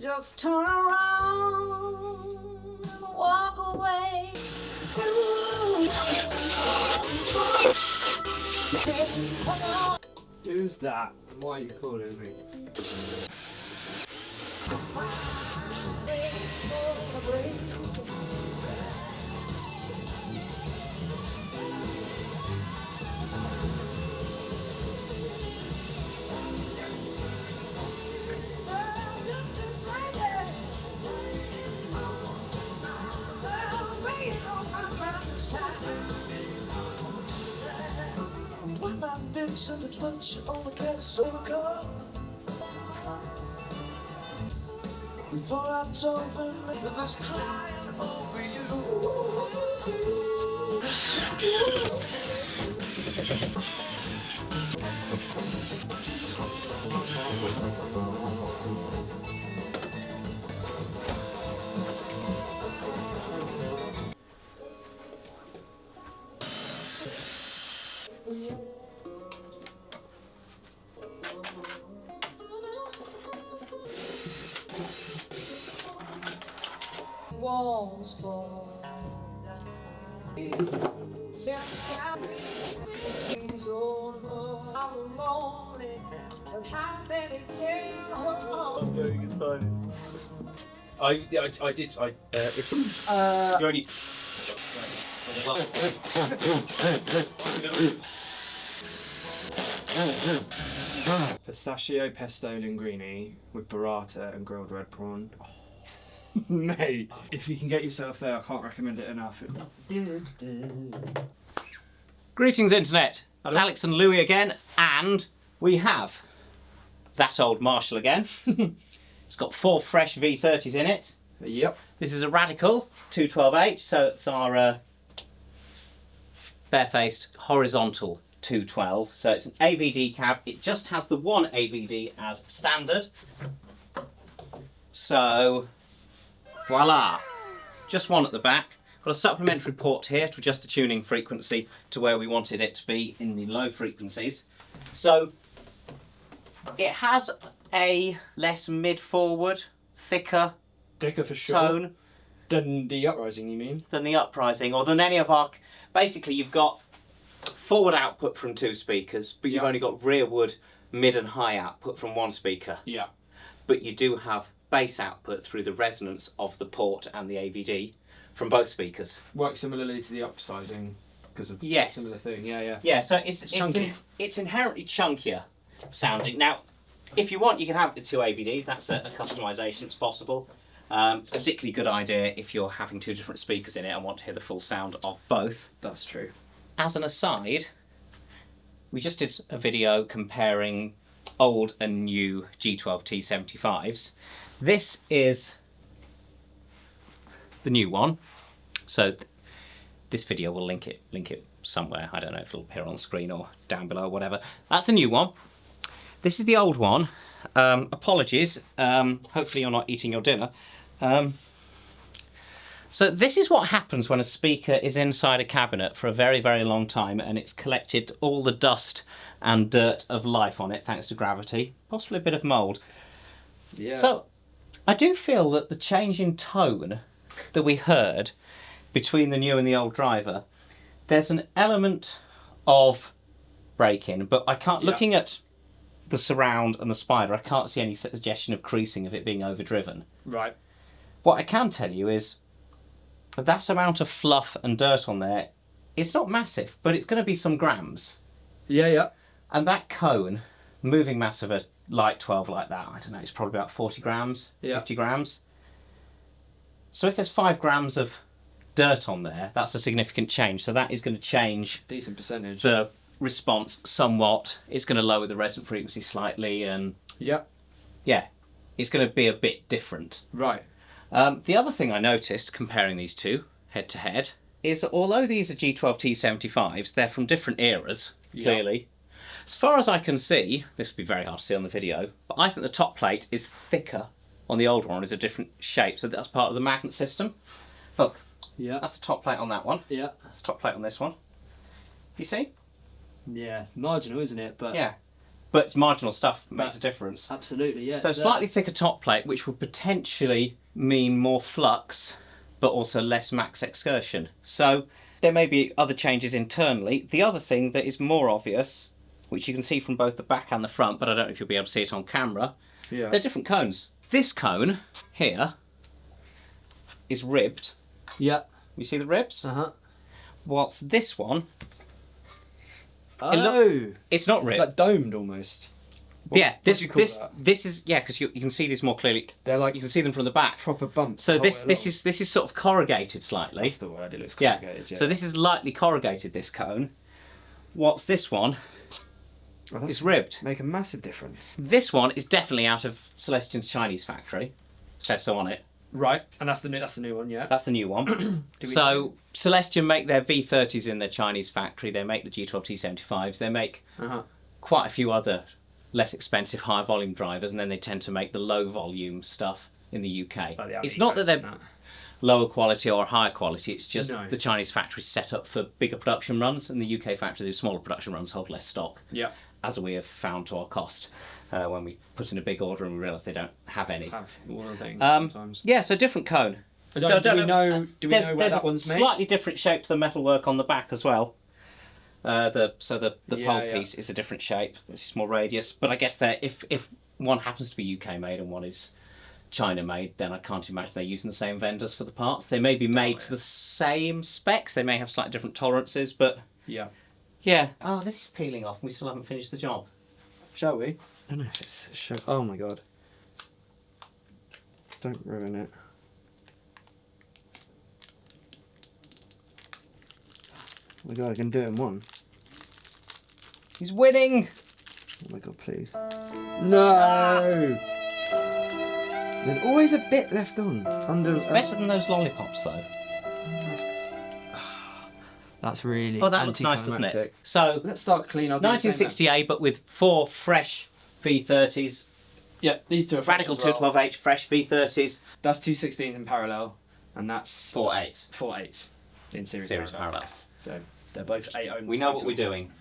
Just turn around and walk away. Who's that? Why are you calling me? And the punch on the gas of a car. We fall out over this crying over you. Walls fall down. I'm very good timing. I did. It's you only. Pistachio pesto linguine with burrata and grilled red prawn. Oh, mate, if you can get yourself there, I can't recommend it enough. Greetings, Internet. It's Hello. Alex and Louis again, and we have that old Marshall again. It's got 4 fresh V30s in it. Yep. This is a Radical 212H, so it's our Barefaced horizontal 212. So it's an AVD cab. It just has the one AVD as standard. So, voila. Just one at the back. Got a supplementary port here to adjust the tuning frequency to where we wanted it to be in the low frequencies. So it has a less mid-forward, thicker Thicker for sure. tone Than the uprising, you mean? than the uprising, or than any of our... Basically, you've got forward output from 2 speakers, but you've Yeah. only got rearward, mid and high output from 1 speaker. Yeah. But you do have bass output through the resonance of the port and the AVD from both speakers. Works similarly to the upsizing because of Yes. similar thing. Yeah, yeah. Yeah, so it's chunky. it's inherently chunkier sounding. Now, if you want, you can have the 2 AVDs. That's a customization that's possible. It's a particularly good idea if you're having 2 different speakers in it and want to hear the full sound of both. That's true. As an aside, we just did a video comparing old and new G12T75s. This is the new one. So this video will link it somewhere. I don't know if it'll appear on the screen or down below or whatever. That's the new one. This is the old one. Apologies. Hopefully you're not eating your dinner. So this is what happens when a speaker is inside a cabinet for a very, very long time and it's collected all the dust and dirt of life on it thanks to gravity, possibly a bit of mould. Yeah. So I do feel that the change in tone that we heard between the new and the old driver, there's an element of break-in, but I can't, looking at the surround and the spider, I can't see any suggestion of creasing of it being overdriven. Right. What I can tell you is that amount of fluff and dirt on there, it's not massive, but it's going to be some grams. Yeah, yeah. And that cone, moving mass of a light 12 like that, I don't know, it's probably about 40 grams, Yeah. 50 grams. So if there's 5 grams of dirt on there, that's a significant change. So that is going to change Decent percentage. the response somewhat. It's going to lower the resonant frequency slightly, and Yeah. yeah, it's going to be a bit different. Right. The other thing I noticed comparing these two head to head is that although these are G12T75s, they're from different eras, Yeah. clearly. As far as I can see, this would be very hard to see on the video, but I think the top plate is thicker on the old one, is a different shape, so that's part of the magnet system. Look, Yeah. that's the top plate on that one. Yeah. That's the top plate on this one. You see? Yeah. Marginal, isn't it? But Yeah. But it's marginal stuff, makes a difference. absolutely, yes. So slightly thicker top plate, which would potentially mean more flux, but also less max excursion. So there may be other changes internally. The other thing that is more obvious, which you can see from both the back and the front, but I don't know if you'll be able to see it on camera, Yeah. they're different cones. This cone here is ribbed. Yeah. You see the ribs? Uh-huh. Whilst this one, Oh. it's not It's ribbed. like domed almost. What- Yeah, what do you call this that? is because you can see these more clearly. They're like You can see them from the back. proper bumps. So the whole this way is sort of corrugated slightly. That's the word. It looks Yeah. corrugated. So this is lightly corrugated, this cone. What's this one? Oh, that's It's ribbed. make a massive difference. This one is definitely out of Celestian's Chinese factory. Says so on it. Right, and that's the new one. Yeah. That's the new one. So Celestian make their V30s in their Chinese factory. They make the G12T75s. They make Uh-huh. quite a few other less expensive high volume drivers, and then they tend to make the low volume stuff in the UK. Like the It's AVD not that they're codes and lower quality or higher quality, it's just No. the Chinese factory's set up for bigger production runs, and the UK factory do smaller production runs, hold less stock, Yeah. as we have found to our cost when we put in a big order and we realise they don't have any. Have one of the things Um, sometimes. Yeah, so different cone. I So don't, do we know? Do we there's know where there's that one's a made? slightly different shape to the metalwork on the back as well. The Yeah, pole yeah. piece is a different shape. This is more radius, but I guess that if one happens to be UK made and one is China made, then I can't imagine they're using the same vendors for the parts. They may be made to the same specs. They may have slightly different tolerances, but Yeah. yeah. Oh, this is peeling off. We still haven't finished the job. Shall we? I don't know if it's. Oh my god. Don't ruin it. Oh my god, I can do it in one. He's winning. Oh my god, please. No! There's always a bit left on. Under. Better than those lollipops, though. That's really. Oh, that looks nice, doesn't it? So, Let's start clean. I'll do the same 1968, but with 4 fresh V30s. then. Yeah, these two are fresh Radical as well. 212H fresh V30s. That's 216s in parallel, and that's 4 8s. 4 8s in series, Series parallel. So they're both 8 ohms. We know what we're doing.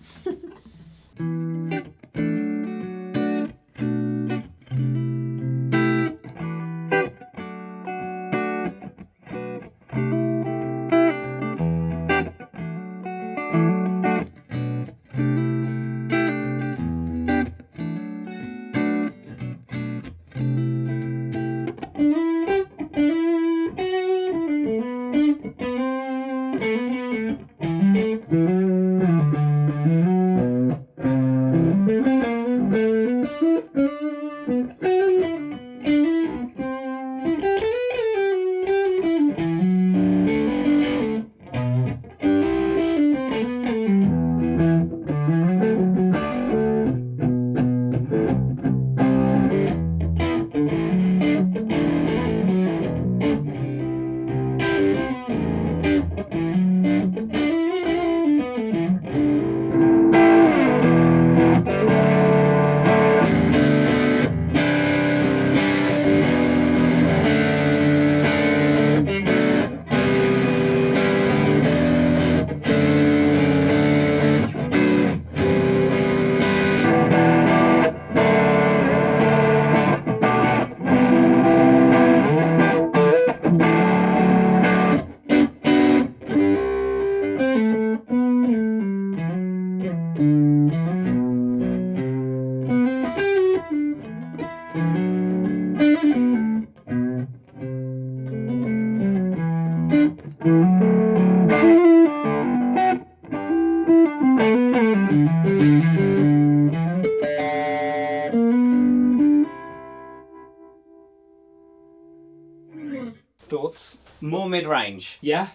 Thoughts? More mid range. Yeah.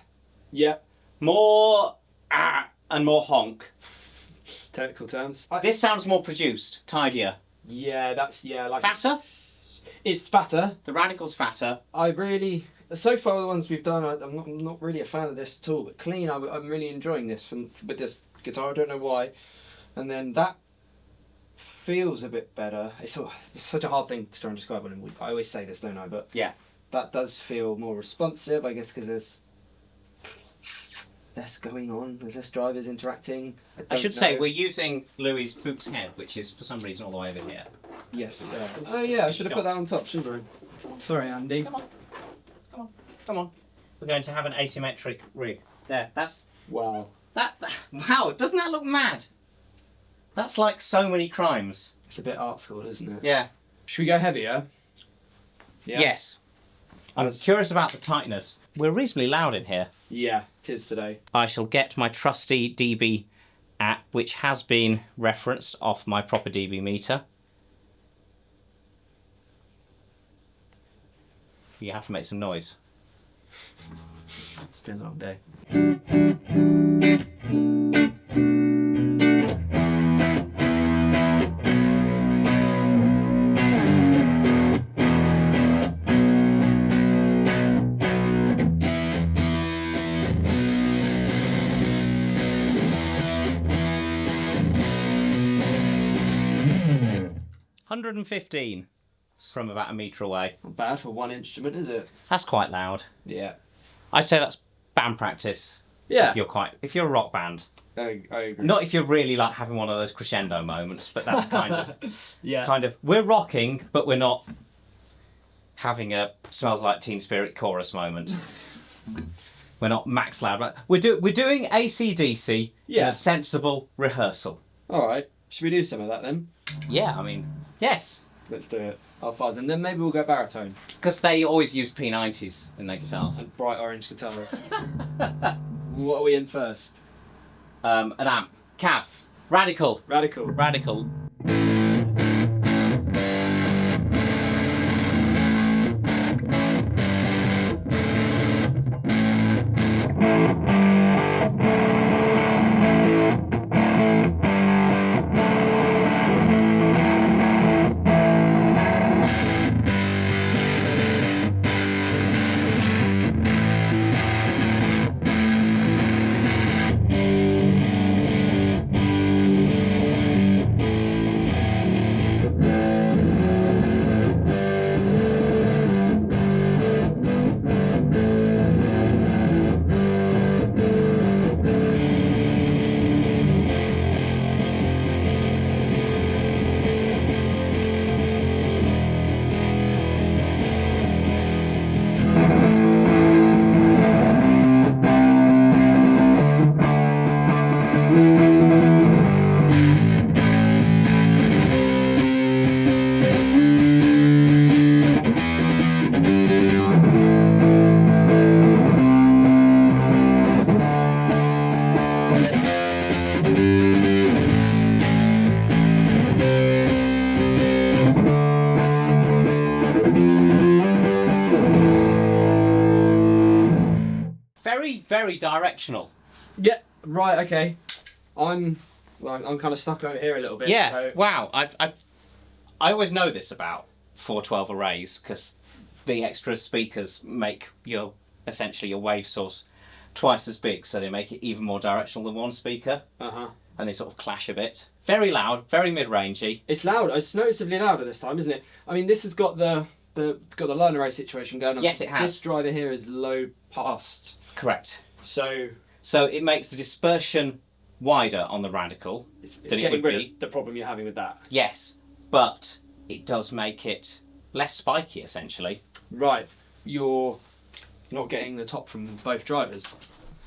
Yeah. More and more honk. Technical terms. This sounds more produced, tidier. Yeah, that's like Fatter? It's fatter. The Radical's fatter. I really so far the ones we've done, I'm not really a fan of this at all. But clean, I'm really enjoying this with this guitar. I don't know why. And then that feels a bit better. It's such a hard thing to try and describe. I always say this, don't I? But Yeah. that does feel more responsive, I guess, because there's less going on. There's less drivers interacting. I should say we're using Louis' Fuchs head, which is for some reason all the way over here. Yes. Oh yeah, I should have put that on top, shouldn't I? Sorry, Andy. Come on. We're going to have an asymmetric rig. There, that's... Wow. Wow, doesn't that look mad? That's like so many crimes. It's a bit art school, isn't it? Yeah. Should we go heavier? Yeah. Yes. I'm curious about the tightness. We're reasonably loud in here. Yeah, it is today. I shall get my trusty dB app, which has been referenced off my proper dB meter. You have to make some noise. It's been a long day. 115 from about a metre away. Not bad for one instrument, is it? That's quite loud. Yeah. I'd say that's band practice. Yeah. If you're a rock band. I agree. Not if you're really like having one of those crescendo moments, but that's kind of Yeah. kind of we're rocking, but we're not having a Smells Like Teen Spirit chorus moment. We're not max loud. But we're doing AC/DC in Yeah. a sensible rehearsal. All right. Should we do some of that then? Yeah, I mean, yes. Let's do it. I'll Fuzz, and then maybe we'll go baritone Because they always use P90s in their guitars. and bright orange guitars. What are we in first? An amp. Cav. Radical. Radical. Radical. Very directional. Yeah. Right. Okay. I'm kind of stuck over here a little bit. Yeah. So. Wow. I always know this about 412 arrays because the extra speakers make essentially your wave source twice as big, so they make it even more directional than one speaker, and they sort of clash a bit. Very loud, very mid-rangey. It's loud. It's noticeably louder this time, isn't it? I mean, this has got the line array situation going on. Yes, it has. This driver here is low passed. Correct. So it makes the dispersion wider on the radical it's than it getting would rid be. of the problem you're having with that. Yes, but it does make it less spiky, essentially. Right. You're not getting the top from both drivers.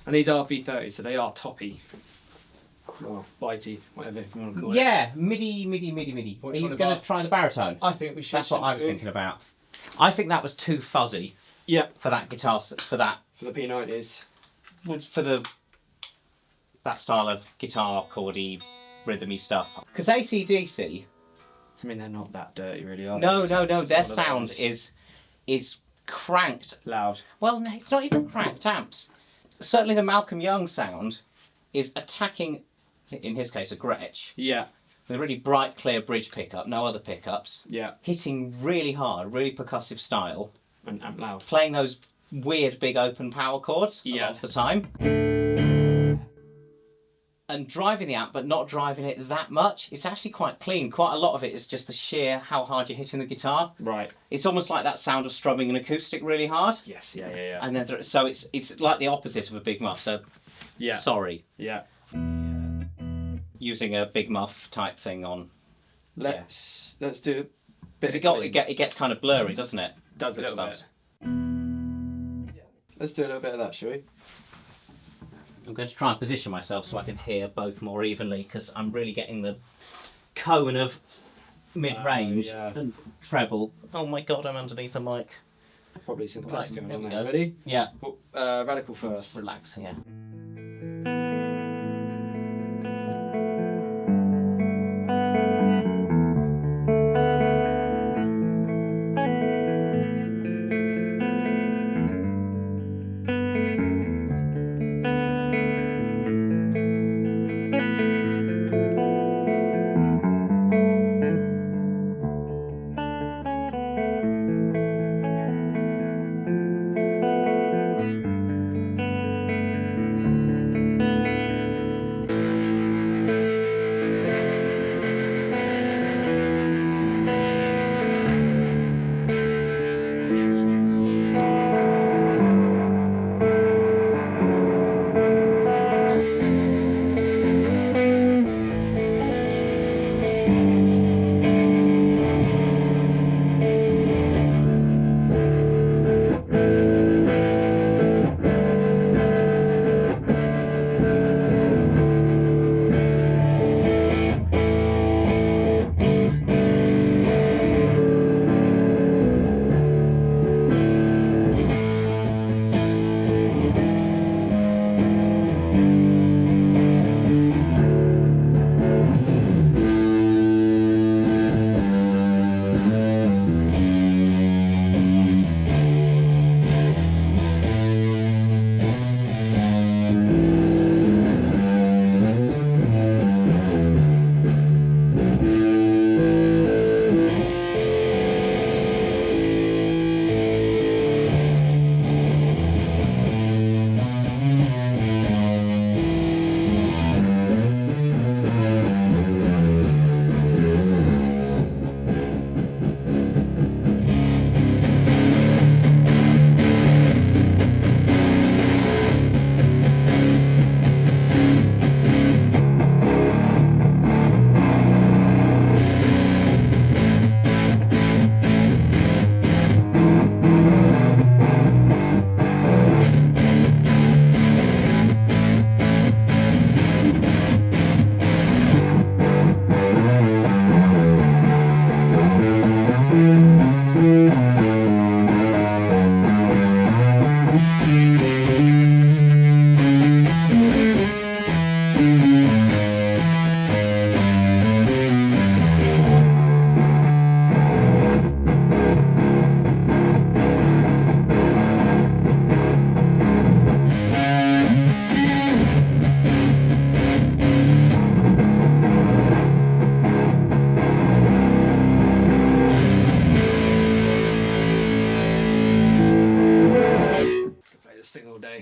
And these are V30, so they are toppy. Or bitey, whatever you want to call it. Yeah, MIDI. What Are do you you want going to about? try the baritone? I think we should. That's what I was thinking about. I think that was too fuzzy Yeah, for that guitar, for that, for the P90s. for that style of guitar, chordy, rhythmy stuff. Because AC/DC, I mean, they're not that dirty, really, are they? no, It's their one of sound those. is cranked. Loud. Well, no, it's not even cranked amps. Certainly the Malcolm Young sound is attacking, in his case, a Gretsch, Yeah, with a really bright, clear bridge pickup, no other pickups, yeah, hitting really hard, really percussive style, and loud. playing those weird big open power chords a lot of the time. And driving the amp, but not driving it that much. It's actually quite clean. Quite a lot of it is just the sheer how hard you're hitting the guitar. Right. It's almost like that sound of strumming an acoustic really hard. Yes. Yeah. And then so it's like the opposite of a big muff. So sorry. Yeah. Using a big muff type thing on. Let's do. Because it gets kind of blurry, doesn't it? Does a little bit. Let's do a little bit of that, shall we? I'm going to try and position myself so I can hear both more evenly, because I'm really getting the cone of mid-range and treble. Oh my god, I'm underneath the mic. Probably some Right, going there on we there. go. Ready? Yeah. Radical first. Relax, yeah.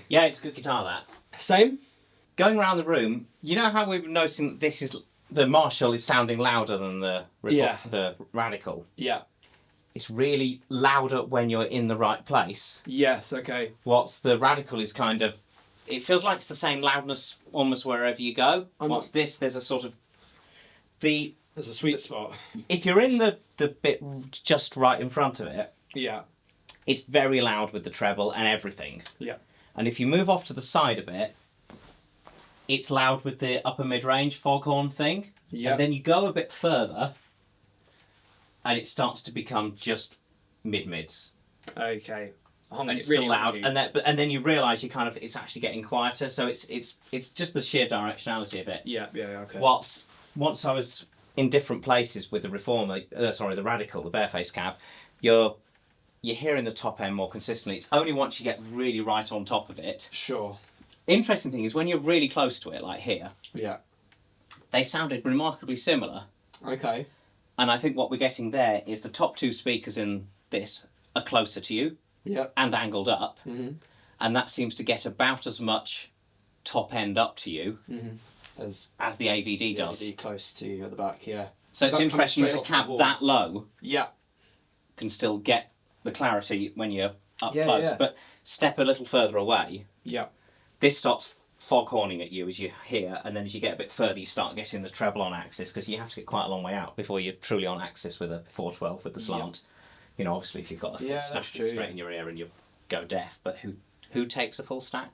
Yeah, it's a good guitar, that. Same. Going around the room, you know how we were noticing this is the Marshall is sounding louder than the Radical. Yeah. It's really louder when you're in the right place. Yes. Okay. What's the Radical is kind of, it feels like it's the same loudness almost wherever you go. What's this? There's a sort of there's a sweet spot. If you're in the bit just right in front of it, yeah, it's very loud with the treble and everything. Yeah. And if you move off to the side a bit, it's loud with the upper mid-range foghorn thing. Yeah. And then you go a bit further, and it starts to become just mid-mids. Okay. And it's really still loud, and then you realise it's actually getting quieter. So it's just the sheer directionality of it. Yeah. Okay. Once I was in different places with the Reformer, the Radical, the Barefaced cab, you're hearing the top end more consistently. It's only once you get really right on top of it. Sure. Interesting thing is when you're really close to it, like here. Yeah. They sounded remarkably similar. Okay. And I think what we're getting there is the top two speakers in this are closer to you. Yep. and angled up, Mm-hmm. and that seems to get about as much top end up to you As as the AVD does. AVD close to you at the back, yeah. So it's That's interesting coming that a straight off cab the wall. that low Yeah. can still get the clarity when you're up Yeah, close. yeah. But step a little further away, Yeah. this starts foghorning at you as you hear, and then as you get a bit further you start getting the treble on axis, because you have to get quite a long way out before you're truly on axis with a 412 with the slant. You know, obviously if you've got the full Yeah, stack that's true, straight yeah. in your ear and you go deaf, but who takes a full stack?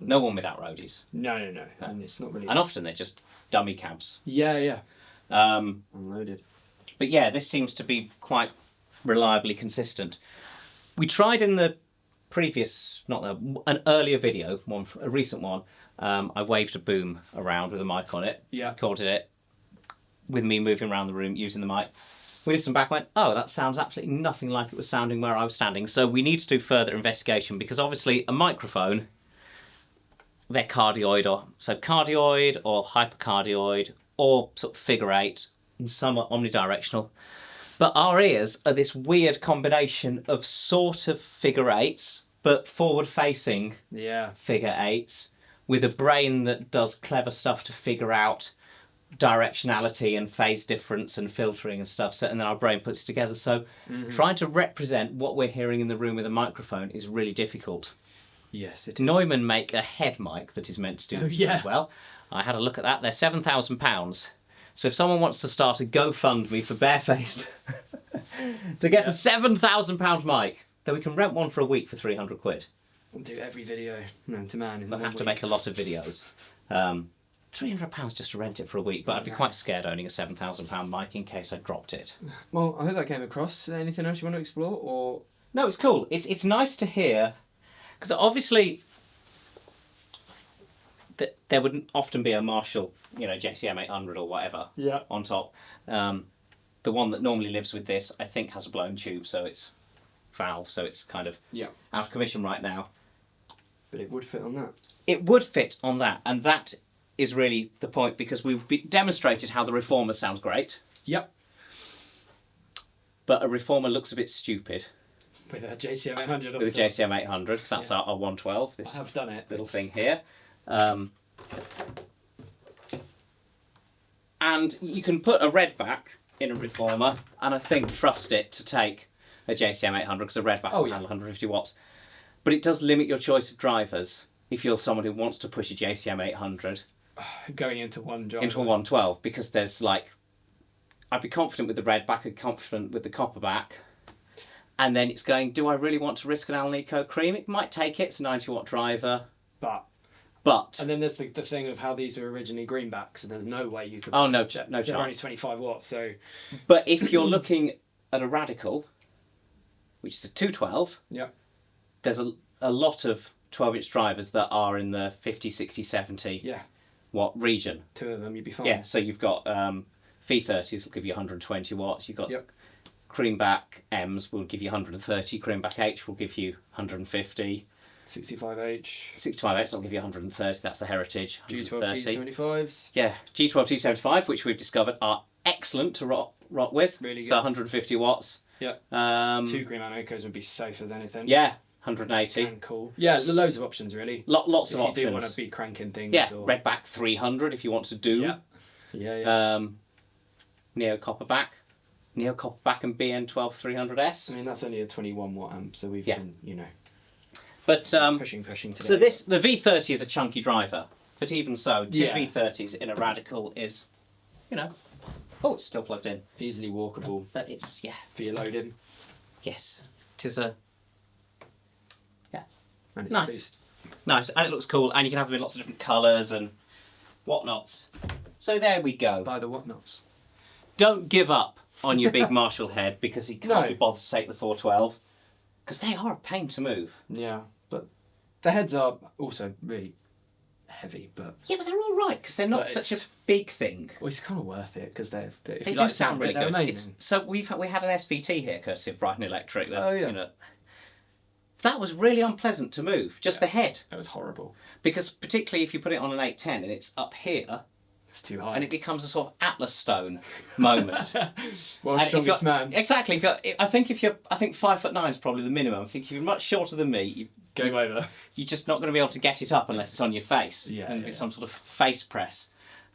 No one without roadies. No. And it's not really. And often they're just dummy cabs. Yeah. Um, Unloaded. But yeah, this seems to be quite reliably consistent. We tried in the previous, an earlier video, a recent one, I waved a boom around with a mic on it, Yeah. recorded it with me moving around the room using the mic. We did some back, went, oh, that sounds absolutely nothing like it was sounding where I was standing. So we need to do further investigation, because obviously a microphone, they're cardioid, or hypercardioid, or sort of figure eight, and some are omnidirectional. But our ears are this weird combination of sort of figure eights, but forward-facing Yeah. figure eights, with a brain that does clever stuff to figure out directionality and phase difference and filtering and stuff. So, and then our brain puts it together. So trying to represent what we're hearing in the room with a microphone is really difficult. Yes, it is. Neumann make a head mic that is meant to do this yeah. as well. I had a look at that. They're £7,000. So if someone wants to start a GoFundMe for Barefaced to get a £7,000 mic, then we can rent one for a week for 300 quid. We'll do every video man to man in We'll one have to week. make a lot of videos. £300 just to rent it for a week, but I'd be quite scared owning a £7,000 mic in case I dropped it. Well, I hope that came across. Anything else you want to explore, or? No, it's cool. It's nice to hear, because obviously there would often be a Marshall, JCM 800 or whatever Yeah. on top. The one that normally lives with this, I think, has a blown tube, so it's valve, so it's kind of out of commission right now. But it would fit on that. It would fit on that, and that is really the point, because we've demonstrated how the Reformer sounds great, Yep. but a Reformer looks a bit stupid With a JCM 800 on with a top. JCM 800, because that's our 112, I this have done it. little thing here. And you can put a redback in a Reformer, and I think trust it to take a JCM 800, because a redback will handle 150 watts. But it does limit your choice of drivers if you're someone who wants to push a JCM 800 Going into one driver. into a 112, because there's I'd be confident with the redback and confident with the copperback. And then it's going, do I really want to risk an Alnico cream? It might take it, it's a 90 watt driver. But And then there's the thing of how these were originally greenbacks, and there's no way you could. Oh, no They're chance. only 25 watts, so. But if you're looking at a Radical, which is a 212, Yeah. there's a lot of 12-inch drivers that are in the 50, 60, 70 Yeah. watt region. Two of them, you'd be fine. Yeah, so you've got V30s will give you 120 watts. You've got Yep. Creamback M's will give you 130. Creamback H will give you 150. 65H. 65X will give you 130. That's the Heritage. G12T 130. 75s. Yeah, G12T75, which we've discovered are excellent to rock with. Really So good. 150 watts. Yeah. Two green Alnicos would be safe as anything. Yeah, 180. And cool. Yeah, loads of options really. Lots if of you options. do want to be cranking things. Yeah, or... Redback 300 if you want to do. Yeah. Neo Copperback and BN12 300S. I mean, that's only a 21 watt amp, so we've been, But pushing today. so the V30 is a chunky driver, but even so, two Yeah. V30s in a Radical is, oh, it's still plugged in, Easily walkable but it's for your loading. yes, tis a And it's Nice. boost. nice, and it looks cool, and you can have them in lots of different colours and whatnots. So there we go. By the whatnots. Don't give up on your big Marshall head because he can't No. be bothered to take the 412, because they are a pain to move. Yeah, but the heads are also really heavy, but Yeah, but they're all right because they're not But such a it's- big thing. well, it's kind of worth it because if They you do like sound really they're good. amazing. So we had an SVT here, courtesy of Brighton Electric. That, Oh, yeah. That was really unpleasant to move, just the head. It was horrible. Because particularly if you put it on an 810 and it's up here, It's too high. and it becomes a sort of Atlas stone moment. Well, And if strongest you're- man. Exactly. I think 5'9" is probably the minimum. I think if you're much shorter than me, Game over. you're just not going to be able to get it up unless it's on your face. Yeah, And yeah. it's some sort of face press.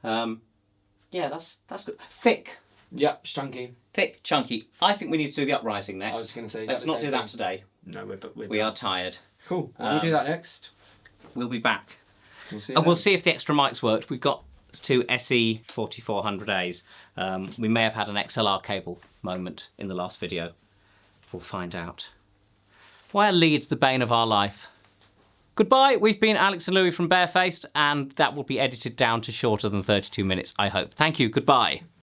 Yeah, that's good. Thick, Yep, chunky. chunky. I think we need to do the uprising next. I was going to say. Let's exactly not the do same that thing. today. No, we're We are tired. Cool. We'll do that next. We'll be back. We'll see. And we'll see if the extra mics worked. We've got two SE 4400As. We may have had an XLR cable moment in the last video. We'll find out. Why are leads the bane of our life? Goodbye. We've been Alex and Louis from Barefaced, and that will be edited down to shorter than 32 minutes, I hope. Thank you. Goodbye.